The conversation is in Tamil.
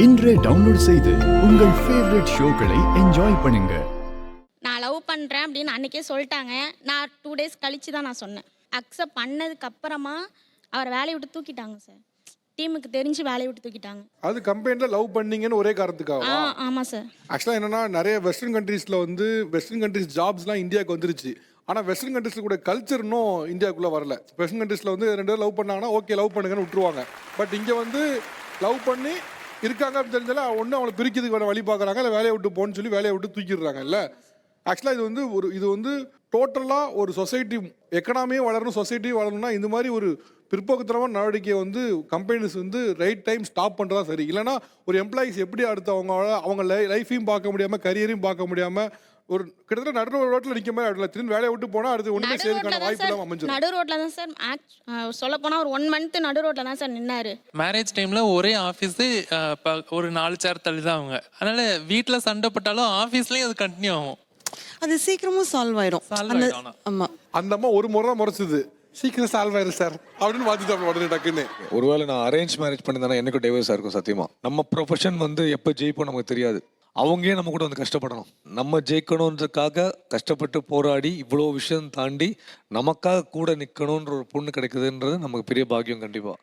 இன்றே டவுன்லோட் செய்து உங்கள் ஃபேவரட் ஷோக்களை என்ஜாய் பண்ணுங்க. நான் லவ் பண்ணுறேன் அப்படின்னு அன்றைக்கே சொல்லிட்டாங்க. நான் 2 டேஸ் கழித்து தான் நான் சொன்னேன். அக்செப்ட் பண்ணதுக்கப்புறமா அவர் வேலையை விட்டு தூக்கிட்டாங்க சார். டீமுக்கு தெரிஞ்சு வேலையை விட்டு தூக்கிட்டாங்க. அது கம்பெனியில் லவ் பண்ணீங்கன்னு ஒரே காரணத்துக்காக? ஆமாம் சார். ஆக்சுவலாக என்னன்னா நிறைய வெஸ்டர்ன் கண்ட்ரீஸில் வந்து வெஸ்டர்ன் கண்ட்ரீஸ் ஜாப்ஸ்லாம் இந்தியாவுக்கு வந்துருச்சு. ஆனால் வெஸ்டர்ன் கண்ட்ரீஸில் கூட கல்ச்சர் இன்னும் இந்தியாவுக்குள்ளே வரல. வெஸ்டர்ன் கண்ட்ரீஸில் வந்து 2 பேர் லவ் பண்ணாங்கன்னா ஓகே லவ் பண்ணுங்கன்னு விட்டுருவாங்க. பட் இங்கே வந்து லவ் பண்ணி இருக்காங்க அப்படின்னு தெரிஞ்சாலும் ஒன்று அவங்களை பிரிக்கிறதுக்கு வேறு வழி பார்க்குறாங்க, இல்லை வேலையை விட்டு போன்னு சொல்லி வேலையை விட்டு தூக்கிடுறாங்க. இல்லை ஆக்சுவலாக இது வந்து டோட்டலாக ஒரு சொசைட்டி எக்கனாமியும் வளரணும், சொசைட்டியும் வளரணும்னா இந்த மாதிரி ஒரு பிற்போக்குத்தனமான நடவடிக்கையை வந்து கம்பெனிஸ் வந்து ரைட் டைம் ஸ்டாப் பண்ணுறதா சரி. இல்லைனா ஒரு எம்ப்ளாயிஸ் எப்படி அடுத்து அவங்க லைஃபையும் பார்க்க முடியாமல் கரியரையும் பார்க்க முடியாமல் ஒரு கிட்டத்தட்ட நடு ரோட்டில் நிற்க மாதிரி ஆடல. திரும்பி வேலையை விட்டு போனால் அடுத்து ஒன்றுமே செய்யறதுக்கான வாய்ப்பு இல்லாமல் அமைஞ்சிடும். நடு ரோட்டில் தான் சார் சொல்ல போனால் ஒரு 1 மந்த் நடு ரோட்டில் தான் சார் நின்னாரு. மேரேஜ் டைம்ல ஒரே ஆஃபீஸு, ஒரு 4 சேர் தள்ளி தான் அவங்க. அதனால வீட்டில் சண்டை போட்டாலும் ஆஃபீஸ்லேயும் அது கண்டினியூ ஆகும். அது சீக்கிரமும் சால்வ் ஆயிடும். ஆமா, அந்த அம்மா ஒரு முறை தான் முறைச்சது, சீக்கிரம் சால்வ் ஆயிரும் சார் அப்படின்னு பார்த்துட்டு உடனே டக்குன்னு. ஒருவேளை நான் அரேஞ்ச் மேரேஜ் பண்ணியிருந்தேன்னா எனக்கு டைவர்ஸாக இருக்கும் சத்தியமா. நம்ம ப்ரொஃபஷன் வந்து எப்போ ஜெயிப்போம் நமக்கு தெரியாது. அவங்களே நம்ம கூட வந்து கஷ்டப்படணும். நம்ம ஜெயிக்கணுன்றதுக்காக கஷ்டப்பட்டு போராடி இவ்வளோ விஷயம் தாண்டி நமக்காக கூட நிற்கணுன்ற ஒரு பொண்ணு கிடைக்குதுன்றது நமக்கு பெரிய பாக்கியம் கண்டிப்பாக.